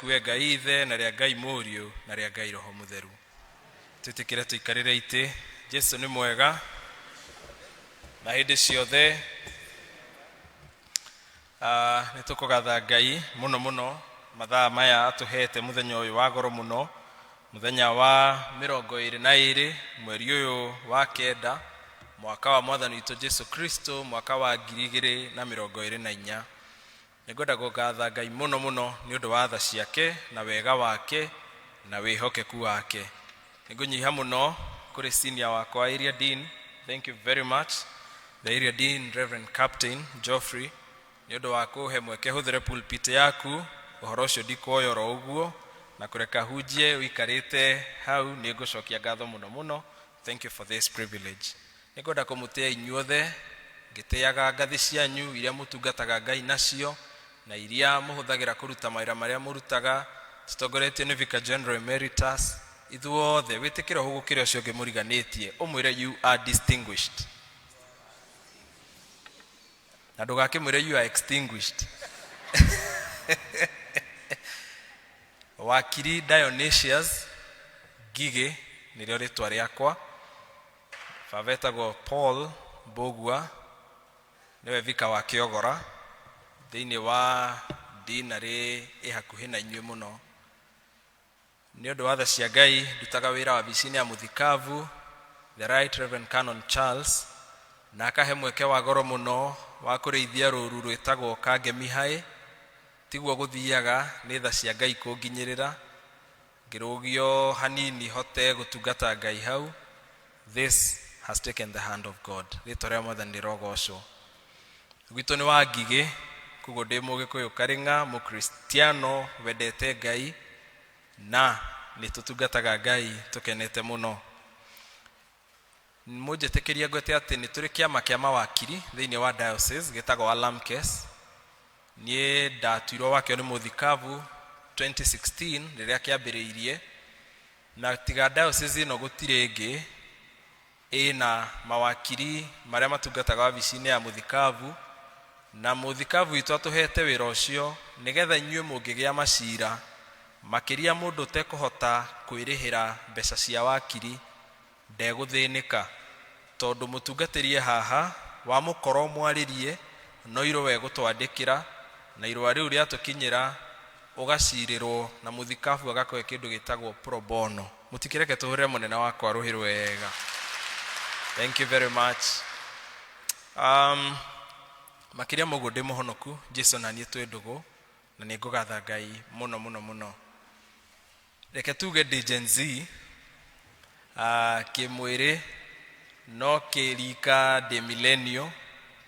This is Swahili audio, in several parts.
rĩaku Ngai Ithe na rĩa Ngai Mũriũ na rĩa Ngai Roho Mũtheru. Twĩtĩkĩre tũikarĩre itĩ. Jesu nĩ mwega na hĩndĩ ciothe. Nĩtũkũgatha Ngai mũno mũno mathaa maya atũhete mũthenya ũyũ wa goro mũno, mũthenya wa 22 mweri ũyũ wa kenda, mwaka wa Mwathani witũ Jesu Kristo, mwaka wa 2024. Nĩngwenda kũgatha Ngai mũno mũno nĩ ũndũ wa tha ciake na wega wake na wĩhokeku wake. Nĩngũnyiha mũno kũrĩ senior wakwa Area Dean. Thank you very much the Area Dean Reverend Captain Geoffrey nĩ ũndũ wa kũhe mweke hũthĩre pulpit yaku. Ũhoro ũcio ndikuoyora ũguo na kũreka hunjie wikarĩte hau. Nĩngũcokia ngatho mũno mũno. Thank you for this privilege. Nĩngwenda kũmũtĩa inyuothe ngĩtĩaga ngathĩ cianyu iria mũtungataga Ngai nacio na iria mũhũthagĩra kũruta mawĩra marĩa mũrutaga. Tũtongoretio nĩ Vicar General Emeritus. Ithuothe wĩtĩkĩre ũhũgũkĩre ũcio ũngĩ mũriganĩtie ũmwĩre you are distinguished, na ndũgakĩmwĩre you are extinguished. Wakiri Dionysius Ngigĩ nĩrĩo rĩtwa rĩakwa. Baba etagwo Paul Mbũgua, nĩwe vika wa Kĩogora thĩinĩ wa dinarĩ ĩhakuhĩ na inyuĩ mũno. Nĩ ũndũ wa tha cia Ngai ndutaga wĩra wa bici-inĩ ya mũthikavu the Right Reverend Canon Charles, na akahe mweke wa goro mũno wa kũrĩithia rũru rwĩtagwo Kangemi High. Tiguo gũthiaga nĩ tha cia Ngai kũnginyĩrĩra, ngĩrũgio hanini hote gũtungata Ngai hau. This has taken the hand of God. Rĩtwa rĩa Mwathani rĩrogocwo. Gwitũ nĩ wa Ngigĩ, kuguo ndĩ Mũgĩkũyũ Karĩng'a, Mũkristiano wendete Ngai na nĩtũtungataga Ngai tũkenete mũno. Mũnjĩtĩkĩria ngwete atĩ nĩ tũrĩ kĩama kĩa mawakiri thĩinĩ wa diocese gĩtagwo Alamkes. Niĩ ndatuirwo wakĩo nĩ mũthikavu 2016 rĩrĩa kĩambĩrĩirie, na tiga diocese ĩno gũtirĩ ĩngĩ ĩna mawakiri marĩa matungataga wabici-inĩ ya mũthikavu, na mũthikavu witũ atũhete wĩra ũcio nĩgetha inyuĩ mũngĩgĩa macira makĩria mũndũ ũtekũhota kwĩrĩhĩra mbeca cia wakiri ndegũthĩnĩka, tondũ mũtungatĩrie haha wa mũkoro mwarĩrie no irũa gũtwandĩkĩra, na irũa rĩu rĩatũkinyĩra ũgacirĩrwo na mũthikavu agakũhe kĩndũ gĩtagwo pro bono. Mũtikĩreke tũhũrĩre mũnene wakwa rũhĩ rwega. Thank you very much. Makĩria mũguo ndĩ mũhonoku, Jesu na niĩ twĩ ndũgũ na nĩngũgatha Ngai mũno mũno mũno. Reke tuge ndĩ Gen Z kĩmwĩrĩ, no kĩrika ndĩ millennial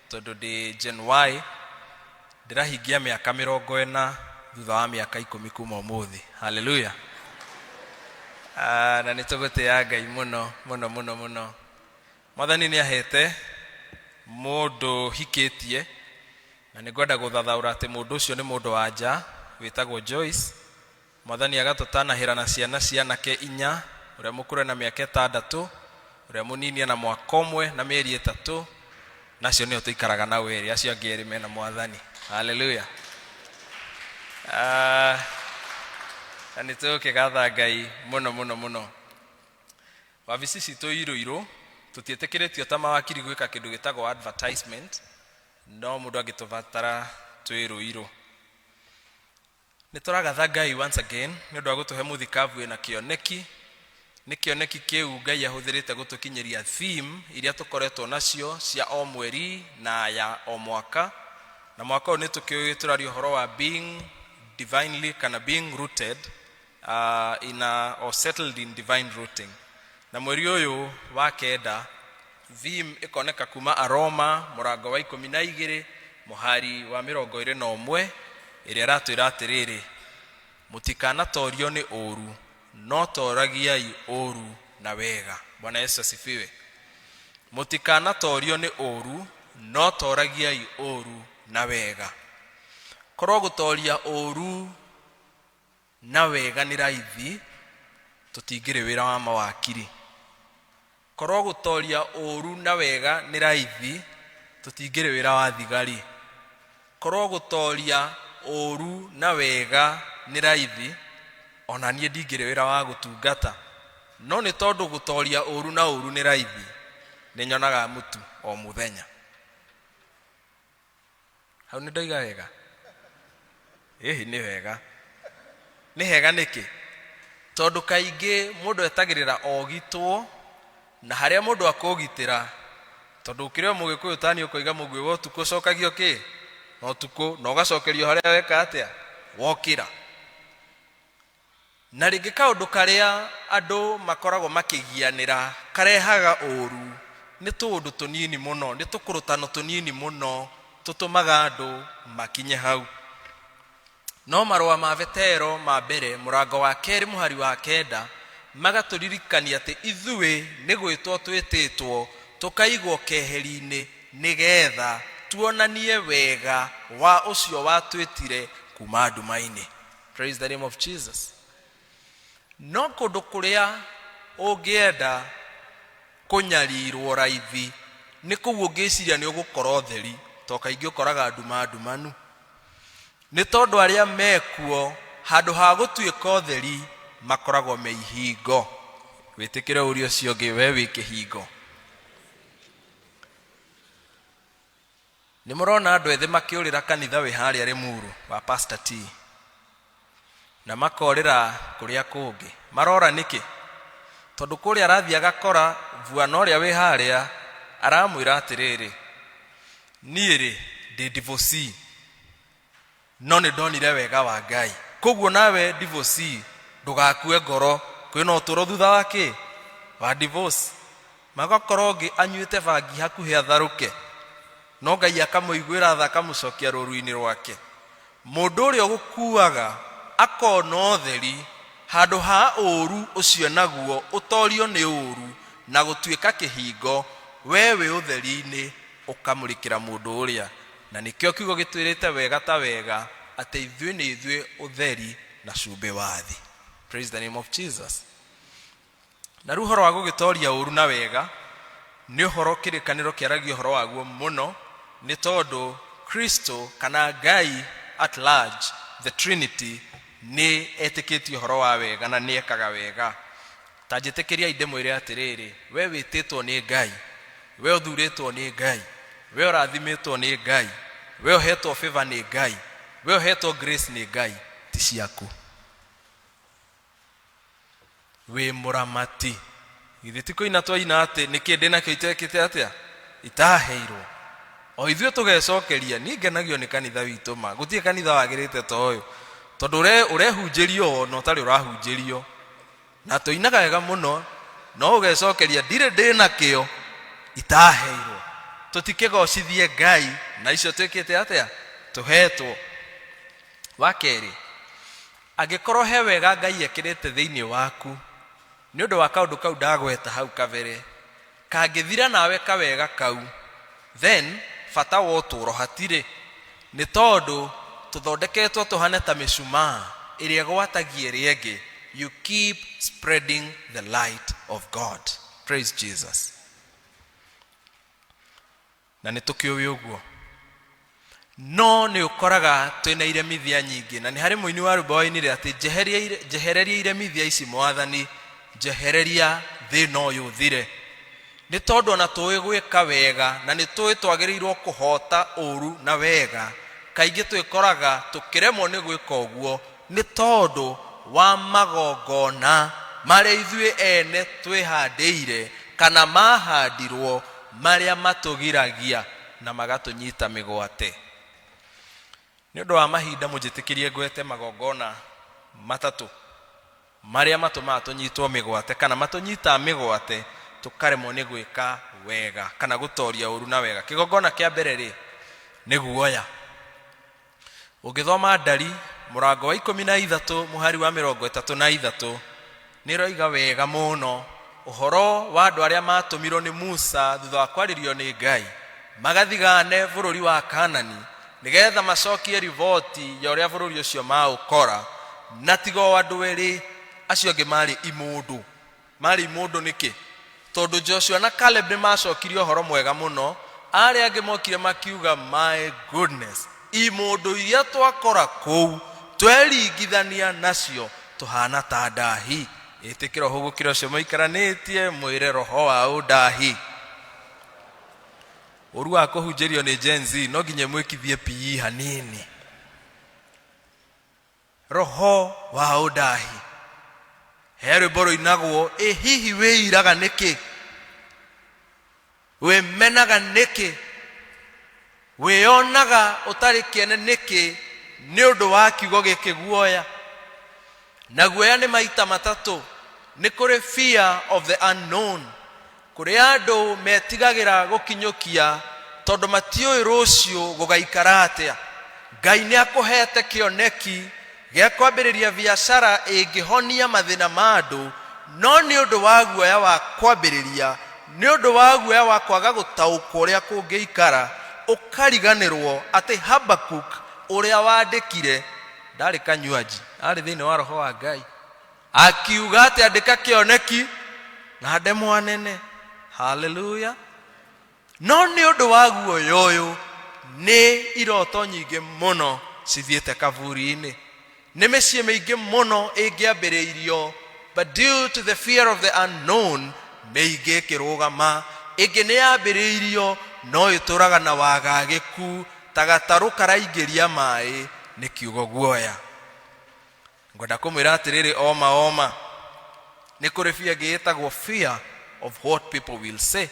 tondũ ndĩ Gen Y. Ndĩrahingia mĩaka 40 thutha wa mĩaka 10 kuma ũmũthĩ. Hallelujah. Na nĩtũgũtĩĩa Ngai mũno mũno mũno mũno. Mwathani nĩahete mũndũ hikĩtie, na nĩngwenda gũthathaũra atĩ mũndũ ũcio nĩ mũndũ wa nja wĩtagwo Joyce. Mwathani agatũtanahĩra na ciana cianake 4, ũrĩa mũkũrũ na mĩaka 6, ũrĩa mũnini na mwaka ũmwe na mĩeri 3, nacio nĩo tũikaraga na wĩrĩ, acio angĩ erĩ mena Mwathani. Hallelujah. Na nĩtũkĩgatha Ngai mũno mũno mũno. Wabici citũ irũ tũtiĩtĩkĩrĩtio ta mawakiri gwĩka kĩndũ gĩtagwo advertisement, no mũndũ angĩtũbatara twĩrũ. Nĩtũragatha Ngai once again nĩ ũndũ wa gũtũhe mũthikavu wĩna kĩoneki. Nĩ kĩoneki kĩu Ngai ahũthĩrĩte gũtũkinyĩria theme iria tũkoretwo nacio cia o mweri na ya o mwaka. Na mwaka ũyũ nĩtũraria ũhoro wa being divinely kana being rooted or settled in divine rooting. Na mweri ũyũ wa kenda theme ĩkoneka kuma Aroma mũrango wa 12 mũhari wa 21 ĩrĩa ratwĩra atĩrĩrĩ: mũtikanatorio nĩ ũru, no toragiai ũru na wega. Bwana Yesu asifiwe. Mũtikanatorio nĩ ũru, no toragiai ũru na wega. Korwo gũtoria ũru na wega nĩ raithi, tũtingĩrĩ wĩra wa mawakiri. Korwo gũtoria ũru na wega nĩ raithi, tũtingĩrĩ wĩra wa thigari. Korwo gũtoria ũru na wega nĩ raithi ona niĩ ndingĩrĩ wĩra wa gũtungata no nĩ tondũ gũtoria ũru na ũru nĩ raithi nĩ nyonaga mũtu o mũthenya hau nĩ ndoiga wega nĩ wega nĩ hega nĩkĩ tondũ kaingĩ mũndũ etagĩrĩra ogitwo na harĩa mũndũ akũgitĩra tondũ ũkĩrĩo mũgĩkũyũ tani ũkoiga mũguĩ wa ũtukũ ũcokagio kĩ na ũtukũ na ũgacokerio harĩa weka atĩa wokĩra na rĩngĩ kaũndũ karĩa andũ makoragwo makĩgianĩra karehaga ũru nĩ tũũndũ tũnini mũno nĩ tũkũrũtano tũnini mũno tũtũmaga andũ makinye hau no marũa ma Vetero ma mbere mũrango wa 2 mũhari wa 9 magatũririkania atĩ ithuĩ nĩ gwĩtwo twĩtĩtwo tũkaigwo keheri-inĩ nĩgetha tuonanie wega wa ũcio watwĩtire kuma nduma-inĩ. Praise the name of Jesus. No kũndũ kũrĩa ũngĩenda kũnyarirwo raithi nĩ kũu ũngĩciria nĩ ũgũkorwo theri to kaingĩ ũkoraga ndumanu nĩ tondũ arĩa mekuo handũ ha gũtuĩka theri makoragwo me ihingo wĩtĩkĩre ũrĩa ũcio ũngĩ we wĩ kĩhingo. Nĩ mũrona andũ ethĩ makĩũrĩra kanitha wĩ harĩa Limuru wa Pastor T na makorĩra kũrĩa kũngĩ marora nĩkĩ tondũ kũrĩa arathi agakora vuana ũrĩa wĩ harĩa aramwĩra atĩrĩrĩ niĩ rĩ ndĩ divorcee no nĩ ndonire wega wa Ngai koguo nawe divorcee ndũgakue ngoro kwĩna ũtũro thutha wake wa divorce magakorwo ũngĩ anyuĩte bangi hakuhĩ atharũke no Ngai akamũiguĩra tha akamũcokia rũru-inĩ rwake. Mũndũ ũrĩa ũgũkuaga akona ũtheri handũ ha ũru ũcio naguo ũtorio nĩ ũru na gũtuĩka kĩhingo we wĩ ũtheri-inĩ ũkamũrĩkĩra mũndũ ũrĩa na nĩkĩo kiugo gĩtwĩrĩte wega ta wega atĩ ithuĩ nĩ ithuĩ ũtheri na cumbĩ wa thĩ. Praise the name of Jesus. Na rĩu ũhoro wa gũgĩtoria ũru na wega nĩ ũhoro kĩrĩkanĩro kĩaragio ũhoro waguo mũno nĩ tondũ Kristo kana Ngai at large the Trinity nĩ etĩkĩtie ũhoro wa wega na nĩ ekaga wega. Ta njĩtĩkĩria inde mwĩre atĩrĩrĩ we wĩtĩtwo nĩ Ngai we ũthurĩtwo nĩ Ngai we ũrathimĩtwo nĩ Ngai we ũhetwo favor nĩ Ngai we ũhetwo grace nĩ Ngai ti ciaku we mũramati githĩ ti kũina twaina atĩ nĩkĩ ndĩnakĩo itekĩte atĩa itaheirwo o ithuĩ tũgecokeria niĩ ngenagio nĩ kanitha witũ ma gũtirĩ kanitha wagĩrĩte ta ũyũ tondũ ũrehunjĩrio no ũtarĩ ũrahunjĩrio na tũinaga wega mũno no ũgecokeria ndirĩ ndĩnakĩo itaheirwo tũtikĩgocithie Ngai na icio twĩkĩte atĩa tũhetwo. Wa kerĩ angĩkorwo he wega Ngai ekĩrĩte thĩinĩ waku nĩ ũndũ wa kaũndũ kau ndagweta hau kabere kangĩthira nawe kawega kau then bata wa ũtũũro hatirĩ nĩ tondũ tũthondeketwo tũhane ta mĩcumaa ĩrĩa gwatagia ĩrĩa ĩngĩ. You keep spreading the light of God. Praise Jesus. Na nĩ tũkĩũĩ ũguo no nĩ ũkoraga twĩna iremithia nyingĩ na nĩ harĩ mũini wa rũmbo-inĩ rĩ atĩ njehereria iremithia ici Mwathani njehereria thĩna ũyũ ũthire nĩ tondũ ona tũĩ gwĩka wega na nĩ tũĩ twagĩrĩirwo kũhota ũru na wega kaingĩ twĩkoraga tũkĩremwo nĩ gwĩka ũguo nĩ tondũ wa magongona marĩa ithuĩ ene twĩhandĩire kana mahandirwo marĩa matũgiragia na magatũnyita mĩgwate. Nĩ ũndũ wa mahinda mũnjĩtĩkĩrie ngwete magongona matatũ marĩa matũmaga tũnyitwo mĩgwate kana matũnyita mĩgwate tũkaremwo nĩ gwĩka wega kana gũtoria ũru na wega. Kĩgongona kĩa mbere rĩ nĩ guoya. Ũngĩthoma Ndari mũrango wa 13 mũhari wa 33 nĩ roiga wega mũno ũhoro wa andũ arĩa matũmirwo nĩ Musa thutha wa kwarĩrio nĩ Ngai magathigane bũrũri wa Kanani nĩgetha macokie riboti ya ũrĩa bũrũri ũcio maũkora na tigo andũ erĩ acio angĩ marĩ imũndũ nĩkĩ tondũ Joshua na Caleb nĩ macokirie ũhoro mwega mũno arĩa angĩ mokire makiuga my goodness imũndũ iria twakora kũu tweringithania nacio tuhana ta ndahi. Itikiro hugukira ucio muikaranitie mwire roho wa undahi. Urua kuhunjirio ni Gen Z no nginye mwikithie PE hanini. Roho wa undahi. Here boro inagwo hihi weiraga niki? We menaga niki? We onaga utari kiene niki? Ni undu wa kiugo giki guoya. Na guoya ni maita matatu. Ni kuri fear of the unknown. Kuri andu metigagira gukinyukia tondu matioi rucio gugaikara atia. Ngai ni akuhete kioneki gia kwambiriria biashara ingihonia mathina ma andu, no ni undu wa guoya wa kwambiriria, ni undu wa guoya wa kwaga gutauka uria kungiikara, ukariganirwo ati Habakuk uria wandikire ndari kanywaji ari thiini wa roho wa Ngai akiuga ati andika kioneki na ndemwa nene. Hallelujah. No ni undu wa guoya uyu ni iroto nyingi muno cithiete kaburi-ini, ni micii miingi muno ingiambiriirio, but due to the fear of the unknown miingi kirugama. Ingi ni yambiriirio no ituraga na wagagiku ta gataru karaingiria mai ni kiugo guoya. Ngwenda kumwira atiriri oma ni kuri fear giitagwo fear of what people will say.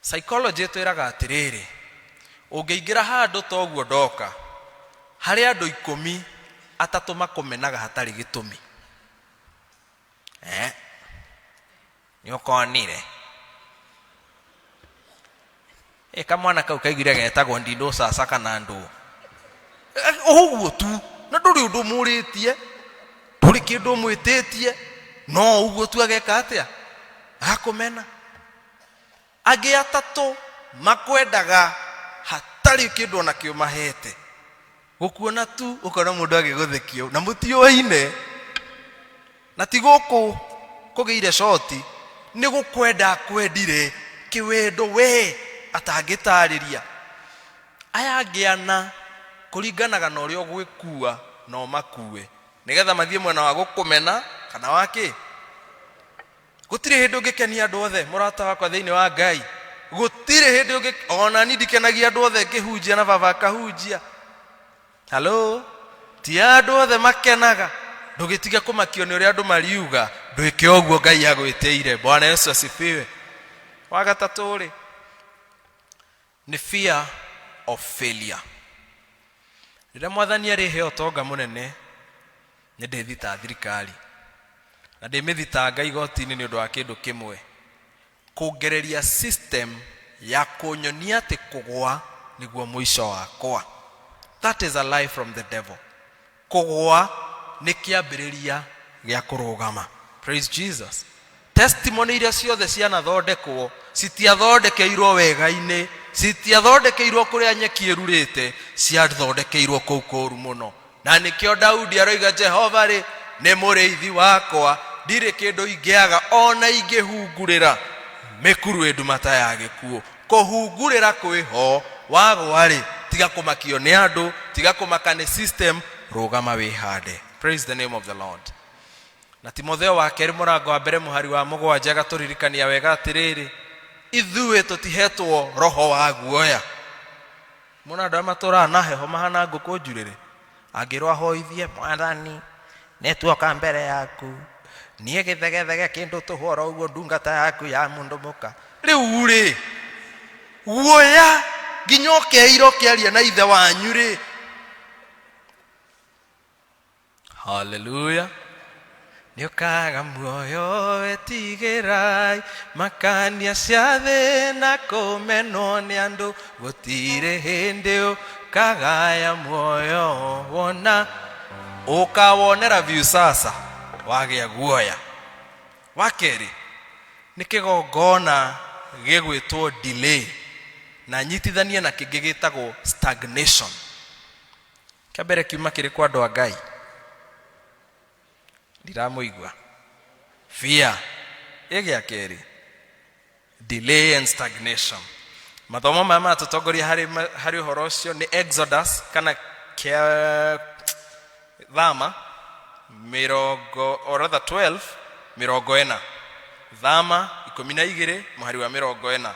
Psychology twiraga atiriri, ungiingira handu toguo ndoka hari andu 10 atatu makumenaga hatari gitumi. Ni ukonire kamwana kau kaigire getagwo Ndindo Sasa kana ndu uguo tu, na nduri undu muritie nduri kindu mwititie, no uguo tu ageka atia akumena. Agi atatu makwendaga hatari kindu na kio mahete gukuona tu ukona mundu agiguthikio na mutioine na tiguku kugiire shoti ni gukwenda kwendire kiwendo we atangitariria. Aya ngiana kuringanaga na uria gwikua no makue nigetha mathie mwena wa gukumena kana waki. Gutire hindu ngikenia andu othe murata wakwa thiini wa Ngai. Gutire hindu ona ni ndikenagia andu othe ngihunjia na baba kahunjia. Hello, ti andu othe makenaga. Ndugitiga kumakio ni uria andu mariuga, nduike oguo Ngai agwitiire. Bwana Yesu asifiwe. Wa gatatu ri ni fear of failure. Rĩrĩa mwathani arĩ he ũtonga mũnene nĩ ndĩthita thirikari na ndĩmĩthitanga igoti-inĩ nĩ ũndũ wa kĩndũ kĩmwe, kũngereria system ya kũnyonia atĩ kũgwa nĩguo mũico wakwa. That is a lie from the devil. Kũgwa nĩ kĩambĩrĩria gĩa kũrũgama. Praise Jesus. Testimony iria ciothe cianathondekwo citiathondekeirwo wega-inĩ, citiathondekeirwo kuria nyeki irurite, ciathondekeirwo kũu kũru mũno. Na nĩkĩo Daudi aroiga Jehova rĩ nĩ mũrĩithi wakwa, ndirĩ kĩndũ ingĩaga ona ingĩhungurĩra mĩkuru ĩndumata ya gĩkuũ. Kũhungurĩra kwĩho, wagwa rĩ tiga kũmakio nĩ andũ, tiga kũmaka nĩ system, rũgama wĩhande. Praise the name of the Lord. Na Timotheo wa kerĩ mũrango wa mbere mũhari wa 7 agatũririkania wega atirĩrĩ, ithuĩ tũtihetwo roho wa guoya. Mũna andũ matũra na heho mahana ngũkũ njurĩrĩ, angĩrwo ahoithie mwathani nĩtuoka mbere yaku, niĩ gĩthegethege kĩndũ tũhoro ũguo ndungata yaku ya mũndũ mũka. Rĩu rĩ guoya nginya ũkeira ũkĩaria na ithe wanyu rĩ. Hallelujah. Nĩũkaga muoyo wetigĩrai, makania cia thĩ na kũmenwo nĩ andũ, gũtirĩ hĩndĩ ũkagaya muoyo wona ũkawonera view sasa wagĩa guoya. Wa kerĩ nĩ kĩgongona gĩgwĩtwo delay na nyitithania na kĩngĩ gĩtagwo stagnation. Kĩambere kiuma kĩrĩ kwa andũ a Ngai ndiramuigua. Fear ĩgĩa kerĩ delay and stagnation. Mathomo maya matũtongoria harĩ ũhoro ũcio nĩ Exodus kana thama mirongo or rather 12 mirongo ena thama 12 muhari wa mirongo ena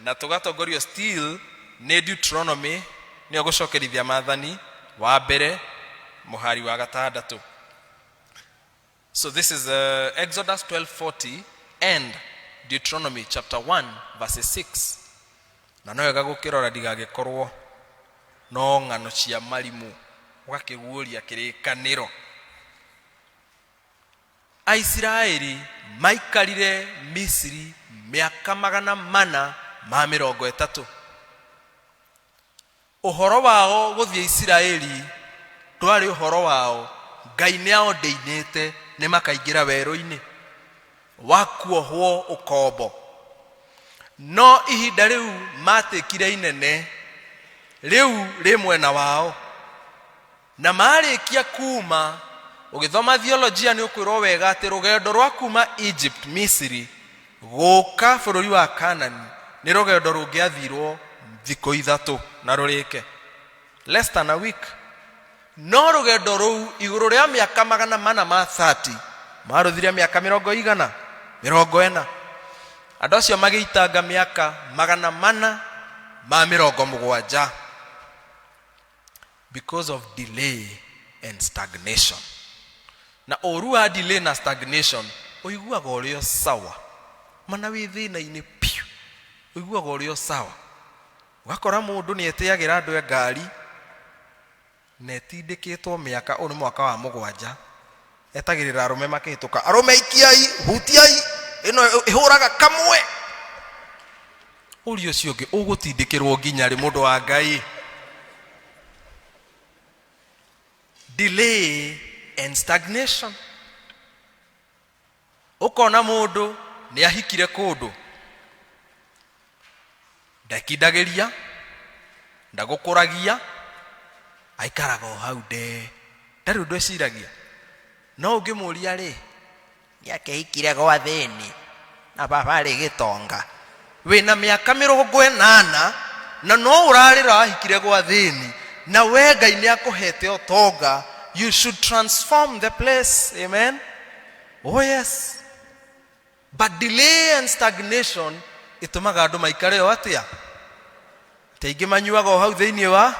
na tugatongorio still ni Deuteronomy ni ogucokerithia mathani wa mbere muhari wa gatandatu. So this is Exodus 12:40 and Deuteronomy chapter 1 verse 6. Na no wega gukirora ndigagikorwo no ngano cia marimu ugakiguuria kirikaniro. Aisiraeli maikarire Misri miaka 430. Uhoro wao guthie Isiraeli twari uhoro wao Ngai niao ndeinete ni makaingira weru-ini wakuohwo ukombo. No ihinda riu matekire inene riu rimwena wao na marikia kuma. Ugithoma theology ni ukwirwo wega ati rugendo rwa kuma Egypt Misri guka bururi wa Canaan ni rugendo rungiathirwo thiko 3 na rurike less than a week. No rugendo ruu iguru ria miaka 430 maruthire miaka 140 andu acio magiitanga miaka 470 because of delay and stagnation. Na oruwa delay na stagnation uiguaga urio sawa mana wi thina-ini piu uiguaga urio sawa. Ugakora mundu ni eteagira andu ngari netindikitwo miaka uni mwaka wa 7 etagirira arume makihituka arume ikiai hutiai ino ihuraga kamwe urio cionge ugutindikirwo nginya ri mundu wa Ngai. Delay and stagnation. Ukona mundu ni ahikire kundu ndakindagiria ndagukuragia aikaraga hau de ndari undu eciragia. No ungimuria ri ni akehikire gwa thini na baba ri gitonga wina miaka 80 na no urarira ahikire gwa thini na we Ngai ni akuhete otonga. You should transform the place. Amen. Oh yes. But delay and stagnation itumaga andu maikare o atia teigi manyuaga o hau thiini wa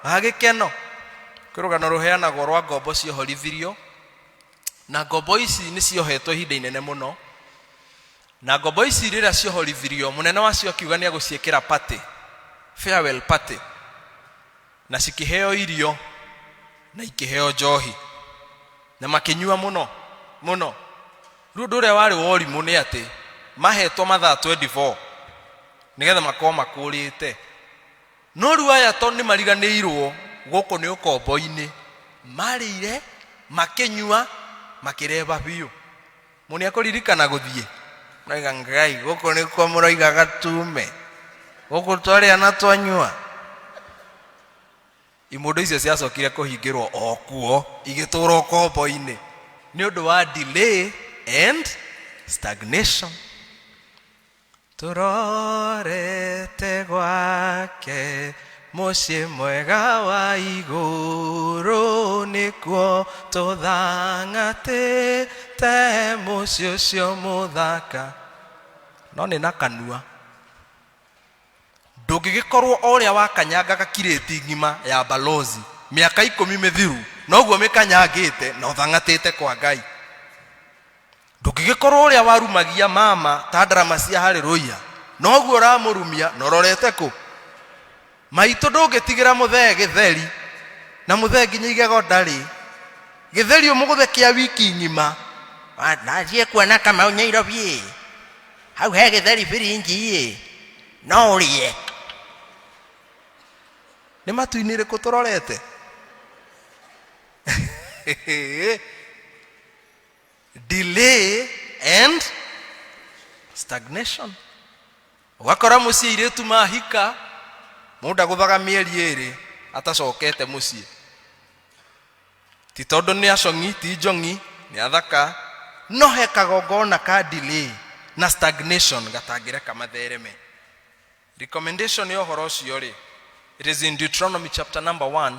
agikeno. Kurugano ruheanagwo rwa ngombo ciohorithirio na ngombo ici ni ciohetwo ihinda inene muno. Na ngombo ici rira ciohorithirio munene wacio akiuga ni aguciekera party, farewell party, na cikiheo irio na ikiheo njohi na makinyua muno muno. Rundu ria wari wori mune ati mahetwo mathaa 24 nigetha makoma makurite. No ruaya to ni mariganirwo guku ni ukombo-ini marire makinyua makireba biu. Muni akuririkana guthie noiga Ngai guku ni kwa muroiga gatume guku twaria na twanyua. Imundo icio ciacokire kuhingirwo okuo igitura ukombo-ini ni undu wa delay and stagnation. Turorete gwake mucii mwega wa iguru nikuo tuthangatite mucii ucio muthaka. No ni na kanua ndungigikorwo oria wakanyangaga kireti ngima ya balozi miaka 10 mithiru noguo mikanyangite na uthangatite kwa Ngai. Ndugigikorwo uria warumagia mama ta drama cia haleluya noguo ramurumia nororete ku maitu ndungitigira muthee githeri na muthee nginya igego ndari githeri umuguthekia wiki ngima na cie kuona kama Nairobi hau he githeri biringi no urie ni matuinire kutororete. Delay and stagnation. Ugakora mucii iritu mahika muda guthaga mieri eri atacokete mucii ti tondu ni acongi ti njongi ni athaka no he kagongona ka delay na stagnation gatangireka mathereme. Recommendation yo horo cio ri it is in Deuteronomy chapter number 1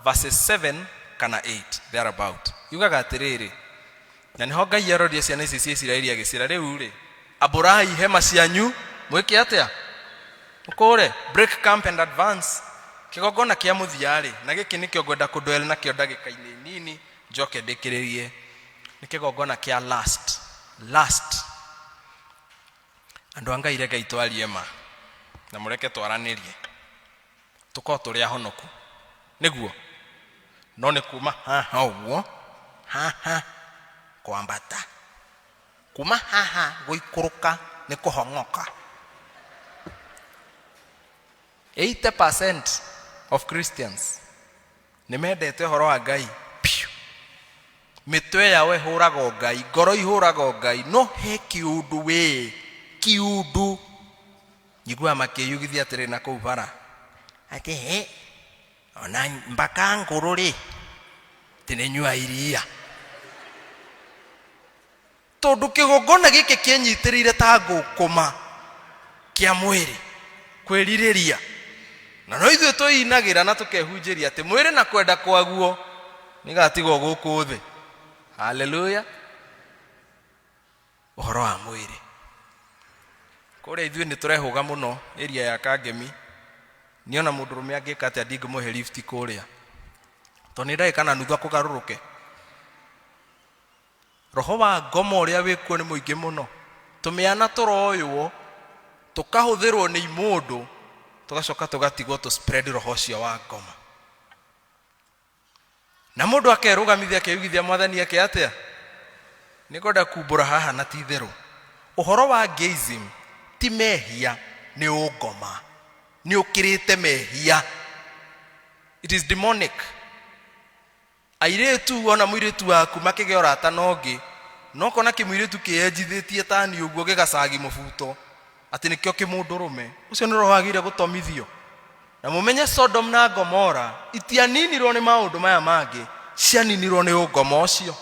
verses 7 kana 8 thereabout. Yugaga atiriri, na niho Ngai aroria ciana ici cia Isiraeli agicira riu ri amburai hema cianyu mwike atia ukore break camp and advance. Kigongona kia muthiari na giki nikio ngwenda kundwele na kio ndagika-ini nini njoke ndikiririe. Ni kigongona kia last andu anga irega itwarie ma na mureke twaranirie tuko turi ahonoku niguo no ni kuma haha uguo haha kwambata kuma haha guikuruka ni kuhongoka. 80% of Christians nimendete horo wa Ngai mitwe yawe huraga Ngai ngoro ihuraga Ngai no he kiundu we kiundu njigua makiyugithia atiri na kuu bara ati he ona mbaka nguru ri tinenyua iria tondu kigongona giki kienyitirire ta ngukuma kia mwiri kwiririria na no ithuĩ twĩinagira na tukehunjiria ati mwiri na kwenda kwaguo nigatigo guku thi. Hallelujah. Uhoro wa mwiri kore ithuĩ ni turehuga muno area ya Kangemi niona mundurume angika ati ndingĩmuhe lift kuria to ni ndai kana nuthu akugaruruke. Roho wa ngoma uria wikuo ni muingi muno tumiana turoywo tukahuthirwo ni imundu tugacoka tugatigwo to spread roho cio wa ngoma na mundu akerugamithia akeyugithia mwathani yake atia nigoda kumbura haha na titheru. Uhoro wa gazim ti mehia ni ungoma ni ukirite mehia. It is demonic. Airetu ona muiretu waku makigeora tanongi no kona kimwiretu kienjithitie tani uguo gigacagi mubuto ati nikio kimundurume ucio ni roho agire gutomithio. Na mumenye Sodom na Gomora itianinirwo ni maundu maya mangi cianinirwo ni ungoma ucio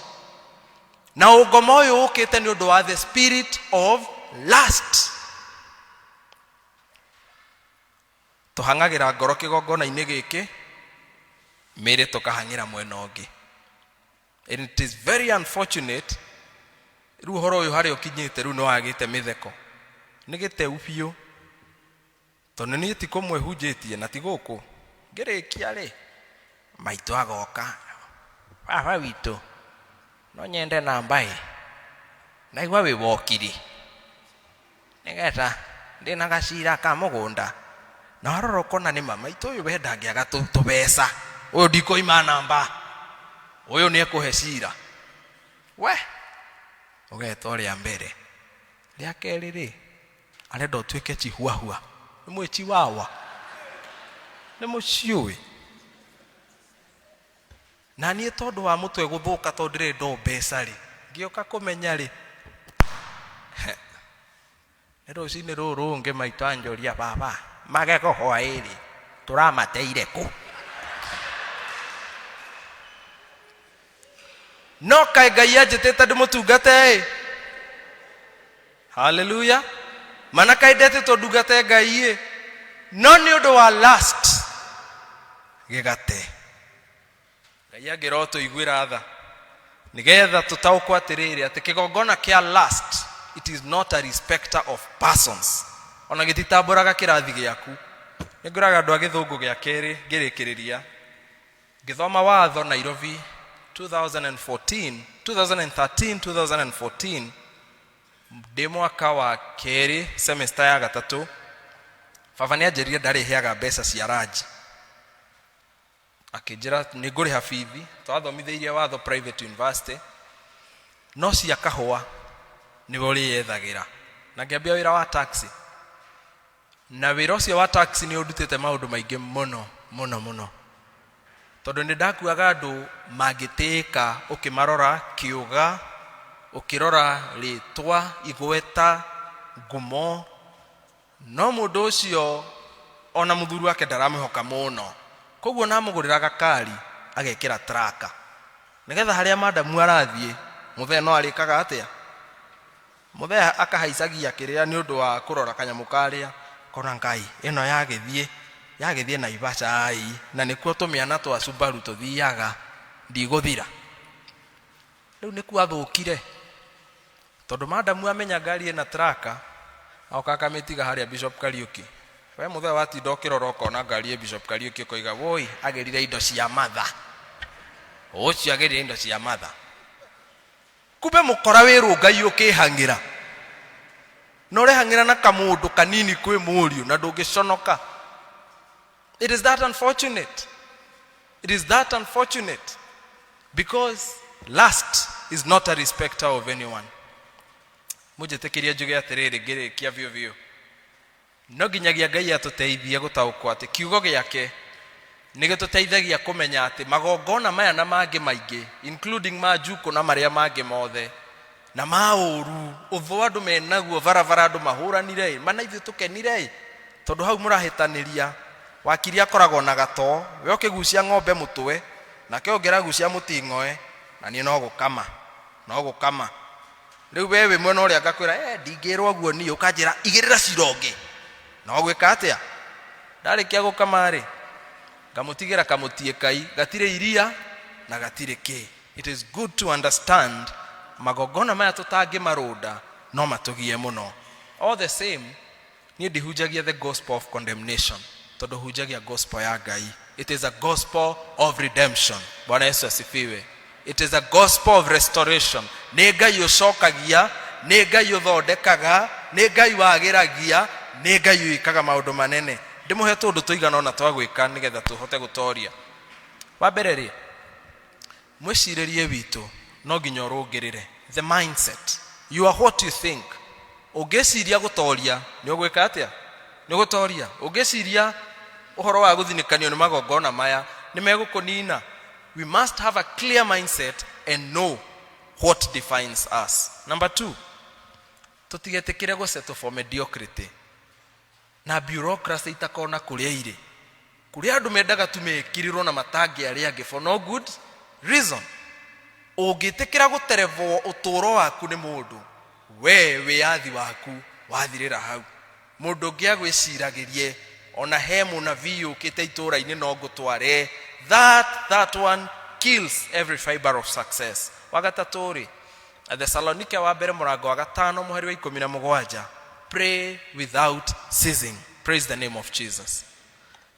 na ungoma uyu ukite ni undu wa the spirit of lust. Tuhangagira ngoro kigongona-ini giki mere tukahangira mwena ungi. And it is very unfortunate ru horo uyu hari ukinyite ru no agite mitheko nigite upio tondu ni tikomwe hunjitie na tiguku ngirikia ri maitu agoka baba witu no nyende nambai na igwa wi wokiri nigeta ndina gacira ka mugunda na haroroko na ni mama itu uyu wenda ngiaga tubesa uyu ndiko ima namba uyu ni ekuhe cira we ugeto ria mbere ria keri ri arenda tuike chihuahua ni mwichi wawa ni muciui na nie tondu wa mutwe guthuka tondu ndire ndo mbeca ri ngioka kumenya ri ero cine ruru nge maitanjoria baba mageko hwairi turamateire ku no kai Ngai anjitite ndimutungate. Hallelujah. Mana kai ndete to ndungate Ngai no ni undu wa lust gigate Ngai angiro tuiguira tha nigetha tutaukwo atiriri ati kigongona kia lust it is not a respecter of persons. Ona gititamburaga kirathi giaku ninguraga andu agithungu gia keri ngirikiriria ngithoma watho Nairobi 2013 ndi mwaka wa keri semester ya gatatu baba ni anjirie ndari heaga mbeca cia ranji akijira niguri hafithi twathomitheirie watho private university no cia kahua ni wori yethagira na ngiambia wira wa taxi na wira ucio wa taxi ni udutite maundu maingi muno tondu ni ndakuaga andu magitika ukimarora kiuga ukirora ritwa igweta ngumo no mundu ucio ona muthuru wake ndaramehoka muno koguo namuguriraga kari agekira traka nigetha haria madamu arathie muthe no arikaga atia muthe akahaicagia kiria ni undu wa kurora kanyamu karia kona Ngai ino yagithie Naivasha ai na nikuo tumiana twa Subaru tuthiaga ndiguthira riu ni kwathukire tondu madamu amenya ngari ina traka aukaka mitiga haria Bishop Kariuki we muthe watinda ukiroroka na ngari Bishop Kariuki koiga woi agerire indo cia matha ucio agerire indo cia matha kumbe mukora wiru ngai ukihangira no rehangira na kamundu kanini kwi muriu na ndungiconoka. It is that unfortunate. It is that unfortunate because lust is not a respecter of anyone. Mujetekeria njuge atiriri ngirikia vio vio no ginyagia ngai atuteithie gutaukwa ati kiugo giake nigituteithagia kumenya ati magongona maya na mangi maingi including majuko na maria mangi mothe na mauru uthu andu menaguo varavara andu mahuranire mana ithu tukenire tondu hau murahitaniria wakiria koragwo na gato we ukigucia ng'ombe mutwe na ke ongeragucia mutingoe na ni no gukama riu wewe mwena uria ngakwira ndingirwo guo ni ukanjira igirira cironge no gwika atia ndarikia gukama ri ngamutigira kamutie kai gatire iria na gatire ki. It is good to understand magogona maya tutangi maruda no matugie muno. All the same ni ndihujagia the gospel of condemnation tondu hujagia gospel ya ngai. It is a gospel of redemption. Bwana Yesu asifiwe. It is a gospel of restoration. Ni ngai ucokagia, ni ngai uthondekaga, ni ngai wagiragia, ni ngai wikaga maundu manene. Ndimuhe tundu tuigana ona twagwika nigetha tuhote gutoria. Wa mbere ri mwiciririe witu no nginya urungirire the mindset. You are what you think. Ungeciria gutoria ni ugwika atia? Ni gutoria. Ungeciria uhoro wa guthinikanio ni magongona maya ni megukunina. We must have a clear mindset and know what defines us. Number 2, tutigetekire go settle for mediocrity na bureaucracy itakona kuria ire kuria andu mendaga tumekirirwo na matangi aria angi for no good reason. Ungitekira guterevo uturo waku ni mundu we yathi waku wathirira hau mundu ngia gwiciragirie ona hemu na viu kite itura-ini no gutware that one kills every fiber of success. Wagataturi Thessalonike wa mbere murango wa 5 muhari wa 17 pray without ceasing. Praise the name of Jesus.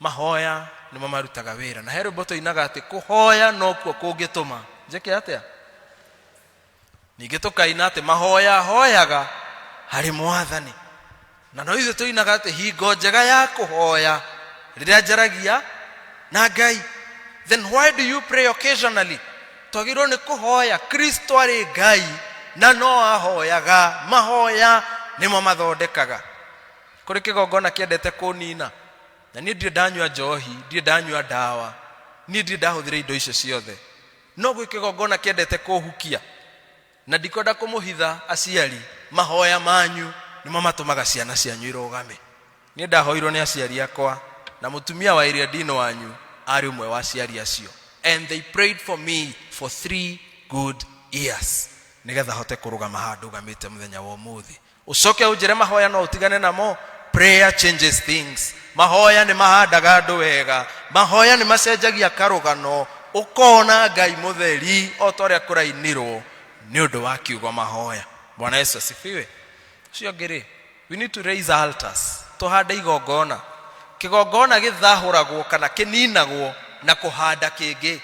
Mahoya nimo marutaga wira na heru boto inaga ati kuhoya no kuo kungituma njeke atia nigituka inate mahoya hoyaga hari mwathani na no ithu tuinaga ati hingo njega ya kuhoya riria njaragia na ngai. Then why do you pray occasionally? Twagirwo ni kuhoya. Kristo ari ngai na no ahoyaga. Mahoya nimo mathondekaga. Kuri kigongona kiendete kunina na ni ndire ndanywa njohi, ndire ndanywa dawa, ni ndire ndahuthira indo icio ciothe. No gwi kigongona kiendete kuhukia na ndikonda kumuhitha aciari. Mahoya manyu nimo matumaga ciana cianyu irugame. Ni ndahoirwo ni aciari akwa na mutumia wa iria dino wanyu ari umwe wa aciari acio, and they prayed for me for 3 good years nigetha hote kurugama handu gamite muthenya wa umuthi. Ucoke ujire mahoya no utigane namo. Prayer changes things. Mahoya ni mahandaga andu wega. Mahoya ni macenjagia karugano. Ukona ngai mutheri otoria kurainirwo ni undu wa kiugo mahoya. Bwana Yesu asifiwe. Cio ngiri we need to raise altars. Tuhande igongona. Kigongona githahuragwo kana kininagwo na kuhanda kingi.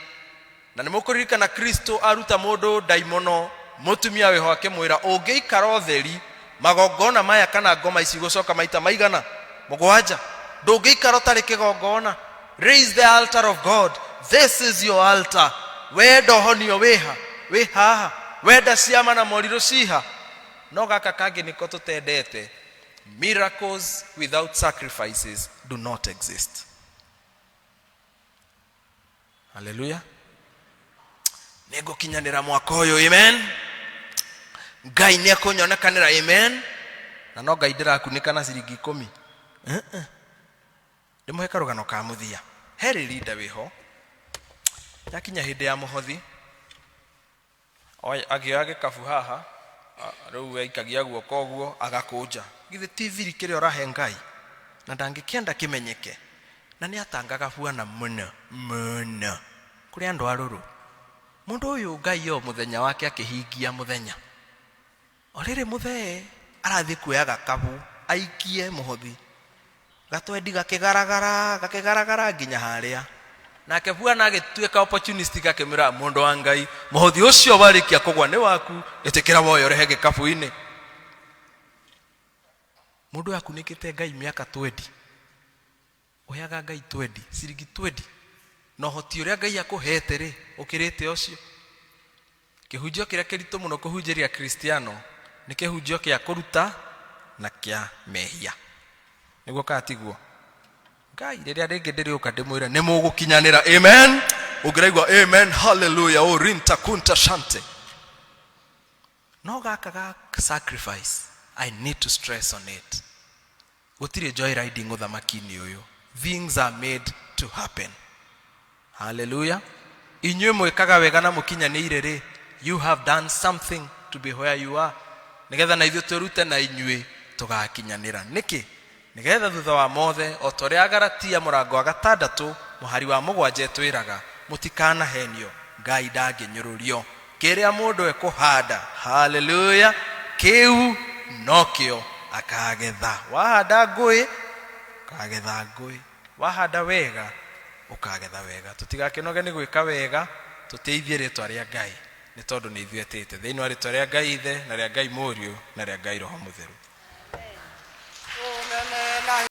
Na nimukuririkana Kristo aruta mundu daimono mutumia weho akimwira ungiikara utheri magongona maya kana ngoma ici gucoka maita maigana 7 ndungiikara tari kigongona. Raise the altar of God. This is your altar. Wendo honio we haha wenda ciama na moriru ciha no gaka kangi niko tutendete. Miracles without sacrifices do not exist. Hallelujah. Nego kinyanira mwaka uyu. Amen. Ngai ni akunyonekanira. Amen. Na no ngai ndirakunika na ciringi 10. Ndimuhe karugano ka muthia. Heri rinda wiho yakinya hindi ya muhothi agioage kabu haha riu aikagia guoko guo agakunja githe TV kire orahe ngai na ndangikienda kimenyeke na ni atangaga buana muno kuri andu aruru mundu uyu Ngai yo muthenya wake akihingia muthenya orire muthe arathi kuyaga kabu aikie muhothi gatwendi gakigaragara nginya haria nake bwana agituika opportunity gakemira mundu wa Ngai muhothi ucio barikia kugwa ni waku etekera woyo rehe gikabu-ini mundu akunikite Ngai miaka 20 oyaga Ngai 20 ciringi 20 no hoti uria Ngai akuhete ri ukirite ucio kihunjio kiria kirito muno kuhunjiria Kristiano ni kihunjio kia kuruta na kia mehia niguo katiguo Ngai riria ringi ndiriuka ndimwira ni mugukinyanira amen ungiraigwa amen hallelujah o rinta kunta shante no gaka sacrifice I need to stress on it gutire joy riding uthamakini uyu things are made to happen hallelujah inywe mwekaga wega na mukinyanire ri you have done something to be where you are nigetha na ithu turute na inywe tugakinyanira niki nigetha thutha wa mothe o tore agaratia murango wa 6 muhari wa 7 twiraga mutikana henio Ngai ndanginyururio kiria mundu ekuhanda hallelujah kiu nokio akagetha wahanda ngui kagetha ngui wahanda wega ukagetha wega tutigakinoge ni gwika wega tuteithie ritwa ria Ngai ni tondu ni ithuetete thiini wa ritwa ria Ngai ithe na ria Ngai Mũriũ na ria Ngai Roho Mũtheru.